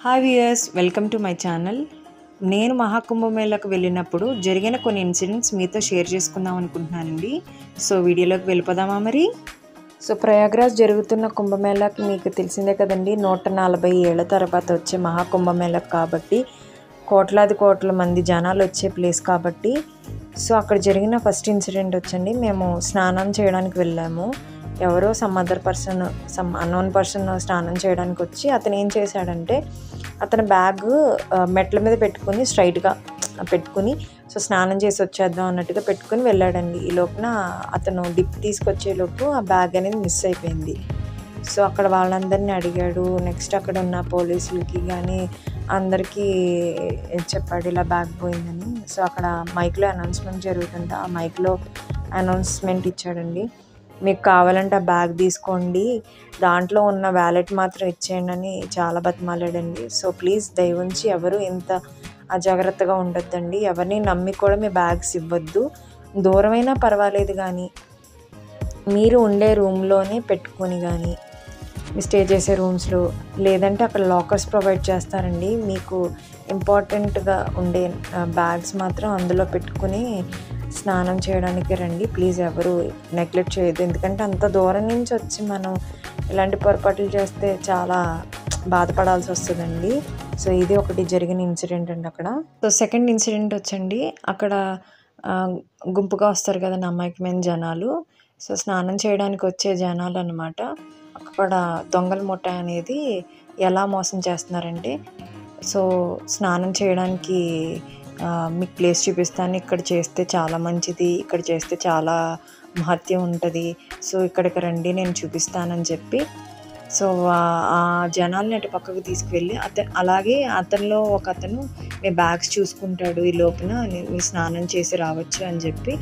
Hi viewers, welcome to my channel. నేను మహాకుంభమేళకు వెళ్ళినప్పుడు జరిగిన కొన్ని ఇన్సిడెంట్స్ మీతో షేర్ చేసుకుందాం అనుకుంటున్నానండి. సో వీడియోలోకి వెళ్ళిపోదామా మరి. సో ప్రయాగ్రాజ్ జరుగుతున్న కుంభమేళకి మీకు తెలిసిందే కదండి, 140 ఏళ్ల తర్వాత వచ్చే మహాకుంభమేళకు కాబట్టి కోట్ల మంది జనాలు వచ్చే ప్లేస్ కాబట్టి. సో అక్కడ జరిగిన ఫస్ట్ ఇన్సిడెంట్ వచ్చండి, మేము స్నానం చేయడానికి వెళ్ళాము. ఎవరో సమ్ అన్నోన్ పర్సన్ స్నానం చేయడానికి వచ్చి అతను ఏం చేశాడంటే, అతని బ్యాగ్ మెట్ల మీద పెట్టుకుని స్ట్రైట్గా పెట్టుకుని సో స్నానం చేసి వచ్చేద్దాం అన్నట్టుగా పెట్టుకుని వెళ్ళాడండి. ఈ లోపున అతను డిప్ తీసుకొచ్చేలోపు ఆ బ్యాగ్ అనేది మిస్ అయిపోయింది. సో అక్కడ వాళ్ళందరినీ అడిగాడు. నెక్స్ట్ అక్కడ ఉన్న పోలీసులకి కానీ అందరికీ చెప్పాడు ఇలా బ్యాగ్ పోయిందని. సో అక్కడ మైక్లో అనౌన్స్మెంట్ జరుగుతుంది. ఆ మైక్లో అనౌన్స్మెంట్ ఇచ్చాడండి, మీకు కావాలంటే ఆ బ్యాగ్ తీసుకోండి, దాంట్లో ఉన్న వ్యాలెట్ మాత్రం ఇచ్చేయండి అని చాలా బతిమాలాడండి. సో ప్లీజ్ దయవుంచి ఎవరు ఇంత అజాగ్రత్తగా ఉండొద్దండి. ఎవరిని నమ్మి కూడా మీ బ్యాగ్స్ ఇవ్వద్దు. దూరమైనా పర్వాలేదు కానీ మీరు ఉండే రూమ్లోనే పెట్టుకొని కానీ మీ స్టే చేసే రూమ్స్లో, లేదంటే అక్కడ లాకర్స్ ప్రొవైడ్ చేస్తారండి. మీకు ఇంపార్టెంట్గా ఉండే బ్యాగ్స్ మాత్రం అందులో పెట్టుకుని స్నానం చేయడానికి రండి. ప్లీజ్ ఎవరు నెగ్లెక్ట్ చేయొద్దు. ఎందుకంటే అంత దూరం నుంచి వచ్చి మనం ఇలాంటి పొరపాట్లు చేస్తే చాలా బాధపడాల్సి వస్తుందండి. సో ఇది ఒకటి జరిగిన ఇన్సిడెంట్ అండి అక్కడ. సో సెకండ్ ఇన్సిడెంట్ వచ్చండి, అక్కడ గుంపుగా వస్తారు కదండి అమాయకమైన జనాలు. సో స్నానం చేయడానికి వచ్చే జనాలు అనమాట. అక్కడ దొంగల ముఠ అనేది ఎలా మోసం చేస్తున్నారంటే, సో స్నానం చేయడానికి మీకు ప్లేస్ చూపిస్తాను, ఇక్కడ చేస్తే చాలా మంచిది, ఇక్కడ చేస్తే చాలా మహత్యం ఉంటుంది, సో ఇక్కడికి రండి నేను చూపిస్తానని చెప్పి సో ఆ జనాల్ని అటు పక్కకు తీసుకువెళ్ళి అలాగే అతనిలో ఒక అతను మీ బ్యాగ్స్ చూసుకుంటాడు, ఈ లోపున మీ స్నానం చేసి రావచ్చు అని చెప్పి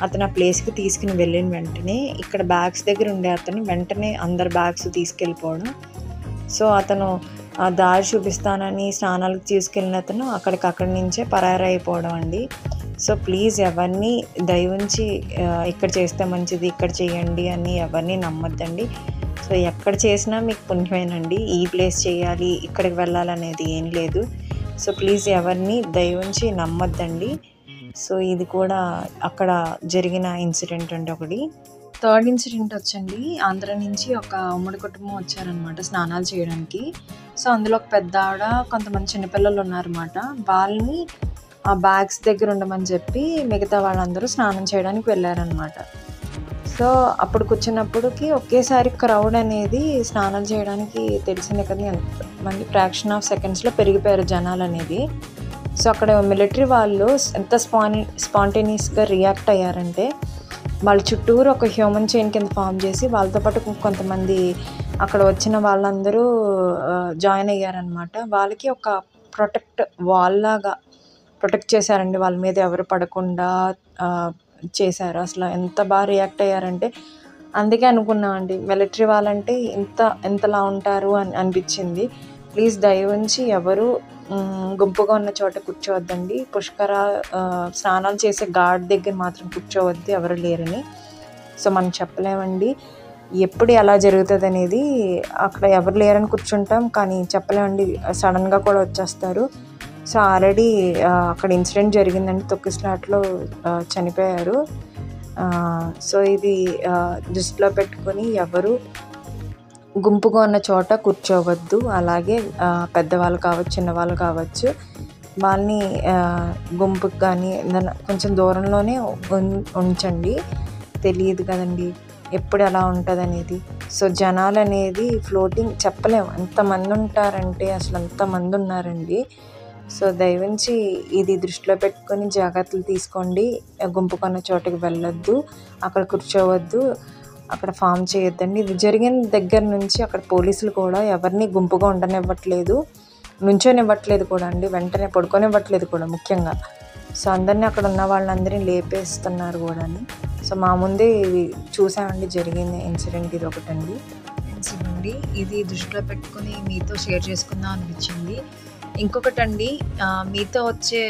అతను ఆ ప్లేస్కి తీసుకుని వెళ్ళిన వెంటనే ఇక్కడ బ్యాగ్స్ దగ్గర ఉండే అతను వెంటనే అందరి బ్యాగ్స్ తీసుకెళ్ళిపోవడం. సో అతను ఆ దారి చూపిస్తానని స్నానాలకు తీసుకెళ్ళిన అతను అక్కడి నుంచే పరారైపోవడం అండి. సో ప్లీజ్ ఎవరిని దయవుంచి ఇక్కడ చేస్తే మంచిది, ఇక్కడ చేయండి అని ఎవరిని నమ్మొద్దండి. సో ఎక్కడ చేసినా మీకు పుణ్యమేనండి. ఈ ప్లేస్ చేయాలి, ఇక్కడికి వెళ్ళాలనేది ఏం లేదు. సో ప్లీజ్ ఎవరిని దయవుంచి నమ్మొద్దండి. సో ఇది కూడా అక్కడ జరిగిన ఇన్సిడెంట్ అండి ఒకటి. థర్డ్ ఇన్సిడెంట్ వచ్చండి, ఆంధ్ర నుంచి ఒక ఉమ్మడి కుటుంబం వచ్చారనమాట స్నానాలు చేయడానికి. సో అందులో ఒక పెద్ద ఆవిడ, కొంతమంది చిన్నపిల్లలు ఉన్నారన్నమాట. వాళ్ళని ఆ బ్యాగ్స్ దగ్గర ఉండమని చెప్పి మిగతా వాళ్ళందరూ స్నానం చేయడానికి వెళ్ళారనమాట. సో అప్పుడు కూర్చున్నప్పటికి ఒకేసారి క్రౌడ్ అనేది స్నానం చేయడానికి తెలిసిందే కదా ఎంతమంది, ఫ్రాక్షన్ ఆఫ్ సెకండ్స్లో పెరిగిపోయారు జనాలు అనేది. సో అక్కడ మిలిటరీ వాళ్ళు ఎంత స్పాంటేనియస్గా రియాక్ట్ అయ్యారంటే, వాళ్ళ చుట్టూరు ఒక హ్యూమన్ చైన్ కింద ఫామ్ చేసి వాళ్ళతో పాటు కొంతమంది అక్కడ వచ్చిన వాళ్ళందరూ జాయిన్ అయ్యారనమాట. వాళ్ళకి ఒక వాల్ లాగా ప్రొటెక్ట్ చేశారండి, వాళ్ళ మీద ఎవరు పడకుండా చేశారు. అసలు ఎంత బాగా రియాక్ట్ అయ్యారంటే, అందుకే అనుకున్నామండి మిలిటరీ వాళ్ళంటే ఎంతలా ఉంటారు అని అనిపించింది. ప్లీజ్ దయవుంచి ఎవరు గుంపుగా ఉన్న చోట కూర్చోవద్దండి. స్నానాలు చేసే ఘాట్ దగ్గర మాత్రం కూర్చోవద్దు, ఎవరు లేరని. సో మనం చెప్పలేమండి ఎప్పుడు ఎలా జరుగుతుంది అనేది. అక్కడ ఎవరు లేరని కూర్చుంటాం కానీ చెప్పలేమండి, సడన్గా కూడా వచ్చేస్తారు. సో ఆల్రెడీ అక్కడ ఇన్సిడెంట్ జరిగిందండి, తొక్కిసలాట్లో చనిపోయారు. సో ఇది దృష్టిలో పెట్టుకొని ఎవరు గుంపుగా ఉన్న చోట కూర్చోవద్దు. అలాగే పెద్దవాళ్ళు కావచ్చు, చిన్నవాళ్ళు కావచ్చు, వాళ్ళని గుంపుకి కానీ కొంచెం దూరంలోనే ఉంచండి. తెలియదు కదండి ఎప్పుడు ఎలా ఉంటుంది అనేది. సో జనాలు అనేది ఫ్లోటింగ్ చెప్పలేము, ఎంతమంది ఉంటారంటే అసలు ఎంతమంది ఉన్నారండి. సో దయవుంచి ఇది దృష్టిలో పెట్టుకొని జాగ్రత్తలు తీసుకోండి. గుంపుకున్న చోటుకి వెళ్ళొద్దు, అక్కడ కూర్చోవద్దు, అక్కడ ఫామ్ చేయొద్దండి. ఇది జరిగిన దగ్గర నుంచి అక్కడ పోలీసులు కూడా ఎవరిని గుంపుగా ఉండనివ్వట్లేదు, నుంచోనివ్వట్లేదు కూడా అండి, వెంటనే పడుకోనివ్వట్లేదు కూడా ముఖ్యంగా. సో అందరినీ అక్కడ ఉన్న వాళ్ళందరినీ లేపేస్తున్నారు కూడా. సో మా ముందే ఇది చూసామండి జరిగిన ఇన్సిడెంట్ ఇది ఒకటండి. ఇన్సిడెంట్ ఇది దృష్టిలో పెట్టుకొని మీతో షేర్ చేసుకుందాం అనిపించింది. ఇంకొకటండి, మీతో వచ్చే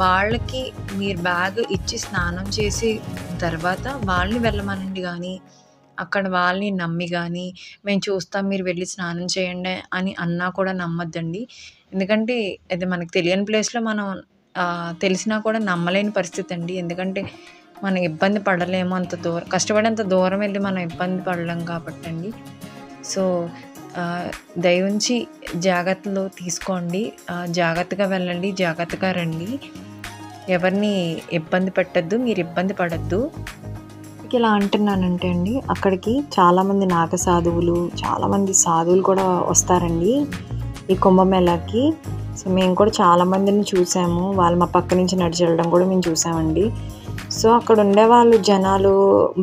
వాళ్ళకి మీరు బ్యాగ్ ఇచ్చి స్నానం చేసి తర్వాత వాళ్ళని వెళ్ళమనండి. కానీ అక్కడ వాళ్ళని నమ్మి గానీ, మేము చూస్తాం మీరు వెళ్లి స్నానం చేయండి అని అన్నా కూడా నమ్మొద్దండి. ఎందుకంటే అది మనకు తెలియని ప్లేస్‌లో మనం తెలిసినా కూడా నమ్మలేని పరిస్థితండి. ఎందుకంటే మనం ఇబ్బంది పడలేము అంత దూరం కష్టపడి అంత దూరం వెళ్లి మనం ఇబ్బంది పడలేం కాబట్టండి. సో, దయవుంచి జాగ్రత్తలు తీసుకోండి. జాగ్రత్తగా వెళ్ళండి, జాగ్రత్తగా రండి. ఎవరిని ఇబ్బంది పెట్టొద్దు, మీరు ఇబ్బంది పడొద్దు. ఇలా అంటున్నానంటే అండి, అక్కడికి చాలామంది నాగ సాధువులు, చాలామంది సాధువులు కూడా వస్తారండి ఈ కుంభమేళాకి. సో, మేము కూడా చాలామందిని చూసాము. వాళ్ళు మా పక్క నుంచి నడిచి వెళ్ళడం కూడా మేము చూసామండి. సో, అక్కడ ఉండేవాళ్ళు జనాలు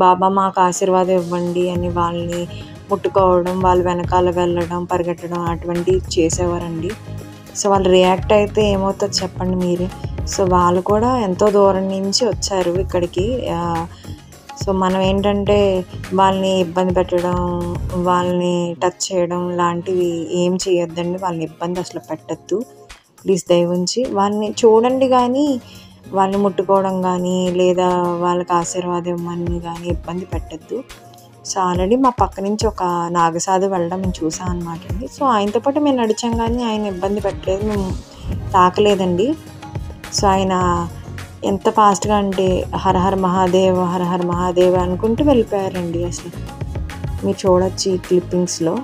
బాబా మాకు ఆశీర్వాదం ఇవ్వండి అని వాళ్ళని ముట్టుకోవడం, వాళ్ళ వెనకాల వెళ్ళడం, పరిగెట్టడం అటువంటివి చేసేవారండి. సో, వాళ్ళు రియాక్ట్ అయితే ఏమవుతుందో చెప్పండి మీరే. సో, వాళ్ళు కూడా ఎంతో దూరం నుంచి వచ్చారు ఇక్కడికి. సో, మనం ఏంటంటే వాళ్ళని ఇబ్బంది పెట్టడం, వాళ్ళని టచ్ చేయడం లాంటివి ఏం చేయొద్దండి. వాళ్ళని ఇబ్బంది అసలు పెట్టొద్దు. ప్లీజ్ దయవుంచి వాళ్ళని చూడండి కానీ, వాళ్ళని ముట్టుకోవడం కానీ, లేదా వాళ్ళకి ఆశీర్వాదం ఇవ్వమని కానీ ఇబ్బంది పెట్టొద్దు. సో, ఆల్రెడీ మా పక్క నుంచి ఒక నాగసాధు వెళ్ళడం మేము చూసాం అనమాట అండి. సో, ఆయనతో పాటు మేము నడిచాం కానీ ఆయన ఇబ్బంది పెట్టలేదు, మేము తాకలేదండి. సో, ఆయన ఎంత ఫాస్ట్గా అంటే హర హర మహాదేవ్, హర హర మహాదేవ్ అనుకుంటూ వెళ్ళిపోయారండి. అసలు మీరు చూడొచ్చు ఈ క్లిప్పింగ్స్లో.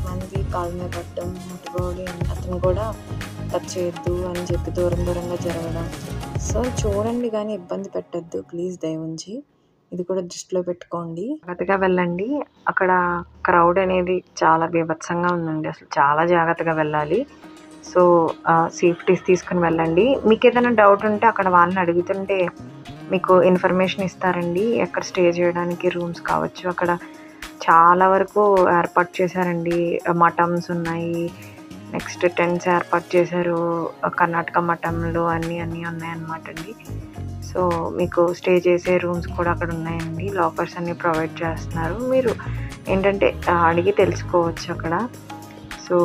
మంది కాళ్ళ మీద పట్టడం, ముట్టుకోవడం, అతను కూడా టచ్ చేయొద్దు అని చెప్పి దూరంగా జరగడం. సో, చూడండి కానీ ఇబ్బంది పెట్టొద్దు ప్లీజ్ దయవుంచి. ఇది కూడా దృష్టిలో పెట్టుకోండి. జాగ్రత్తగా వెళ్ళండి. అక్కడ క్రౌడ్ అనేది చాలా బీభత్సంగా ఉందండి. అసలు చాలా జాగ్రత్తగా వెళ్ళాలి. సో, సేఫ్టీస్ తీసుకుని వెళ్ళండి. మీకు ఏదైనా డౌట్ ఉంటే అక్కడ వాళ్ళని అడుగుతుంటే మీకు ఇన్ఫర్మేషన్ ఇస్తారండి. ఎక్కడ స్టే చేయడానికి రూమ్స్ కావచ్చు. అక్కడ చాలా వరకు ఏర్పాటు చేశారండి. మఠమ్స్ ఉన్నాయి, నెక్స్ట్ టెంట్స్ ఏర్పాటు చేశారు. కర్ణాటక మఠంలో అన్నీ ఉన్నాయన్నమాట అండి. సో, మీకు స్టే చేసే రూమ్స్ కూడా అక్కడ ఉన్నాయండి. లాకర్స్ అన్నీ ప్రొవైడ్ చేస్తున్నారు. మీరు ఏంటంటే అడిగి తెలుసుకోవచ్చు అక్కడ. సో,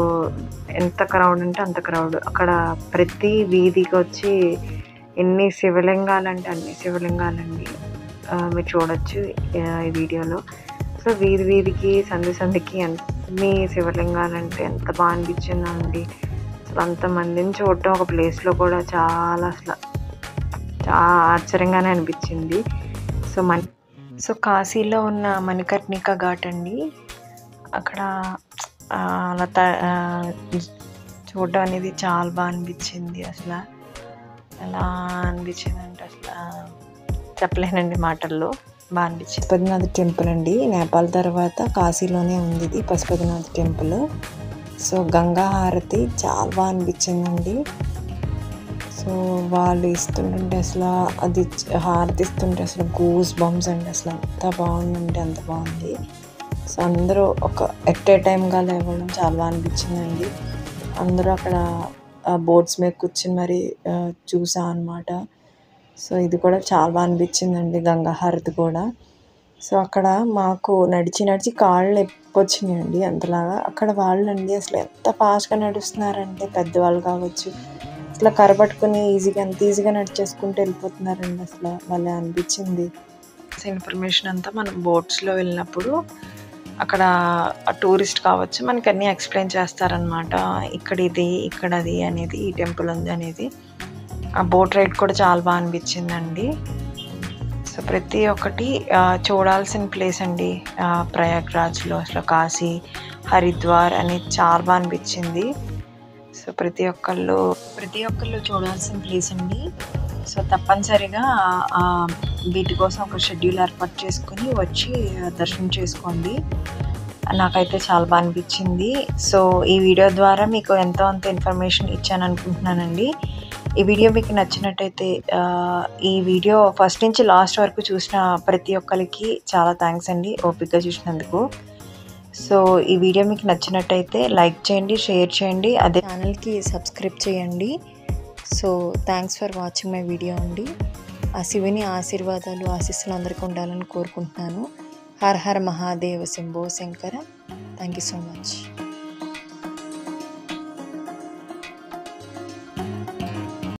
ఎంత క్రౌడ్ అంటే అంత క్రౌడ్. అక్కడ ప్రతి వీధికి వచ్చి ఎన్ని శివలింగాలంటే అన్ని శివలింగాలండి. మీరు చూడొచ్చు ఈ వీడియోలో. సో, వీధికి సందుకి అన్ని శివలింగాలంటే ఎంత బాగా అనిపించిందండి. అసలు అంతమందిని చూడటం ఒక ప్లేస్లో కూడా చాలా ఆశ్చర్యంగానే అనిపించింది. సో కాశీలో ఉన్న మణికర్ణిక ఘాట్ అండి. అక్కడ అలా చూడడం అనేది చాలా బాగా అనిపించింది. అసలు ఎలా అనిపించింది అంటే అసలు చెప్పలేనండి మాటల్లో. బాగా అనిపించింది. పశుపతినాథ్ టెంపుల్ అండి. నేపాల్ తర్వాత కాశీలోనే ఉంది ఇది పశుపతినాథ్ టెంపుల్. సో, గంగా హారతి చాలా బాగా అనిపించిందండి. సో, వాళ్ళు ఇస్తుంటే అసలు అది హారతి ఇస్తుంటే అసలు గూస్ బంప్స్ అండి. అసలు అంత బాగుందండి, అంత బాగుంది. సో, అందరూ ఎట్ ఏ టైమ్గా లేవడం చాలా బాగా అనిపించిందండి. అందరూ అక్కడ బోట్స్ మీద కూర్చుని మరి చూసాం అనమాట. సో, ఇది కూడా చాలా బాగా అనిపించిందండి, గంగా హారతి కూడా. సో, అక్కడ మాకు నడిచి కాళ్ళు వచ్చినాయండి అంతలాగా. అక్కడ వాళ్ళండి అసలు ఎంత ఫాస్ట్గా నడుస్తున్నారంటే పెద్దవాళ్ళు కావచ్చు, అసలు కరపట్టుకుని ఎంత ఈజీగా నడిచేసుకుంటూ వెళ్ళిపోతున్నారండి. అసలు భలే అనిపించింది. ఇన్ఫర్మేషన్ అంతా మనం బోట్స్లో వెళ్ళినప్పుడు అక్కడ టూరిస్ట్ కావచ్చు మనకి అన్నీ ఎక్స్ప్లెయిన్ చేస్తారనమాట. ఇక్కడ ఇది, ఇక్కడ అది అనేది, ఈ టెంపుల్ ఉంది అనేది. ఆ బోట్ రైడ్ కూడా చాలా బాగా అనిపించిందండి. సో, ప్రతి ఒక్కటి చూడాల్సిన ప్లేస్ అండి ప్రయాగ్రాజ్లో. అసలు కాశీ, హరిద్వార్ అనేది చాలా బాగా అనిపించింది. సో, ప్రతి ఒక్కళ్ళు చూడాల్సిన ప్లేస్ అండి. సో, తప్పనిసరిగా వీటి కోసం ఒక షెడ్యూల్ ఏర్పాటు చేసుకుని వచ్చి దర్శనం చేసుకోండి. నాకైతే చాలా బాగా అనిపించింది. సో, ఈ వీడియో ద్వారా మీకు ఎంతో అంత ఇన్ఫర్మేషన్ ఇచ్చాను అనుకుంటున్నానండి. ఈ వీడియో మీకు నచ్చినట్టయితే ఈ వీడియో ఫస్ట్ నుంచి లాస్ట్ వరకు చూసిన ప్రతి ఒక్కరికి చాలా థ్యాంక్స్ అండి ఓపికగా చూసినందుకు. సో, ఈ వీడియో మీకు నచ్చినట్టయితే లైక్ చేయండి, షేర్ చేయండి, అదే ఛానల్కి సబ్స్క్రైబ్ చేయండి. So, thanks for watching my video అండి. ఆ శివుని ఆశీర్వాదాలు, ఆశీస్సులు అందరికీ ఉండాలని కోరుకుంటున్నాను. Hara Hara Mahadeva Shambho Shankara. Thank you so much.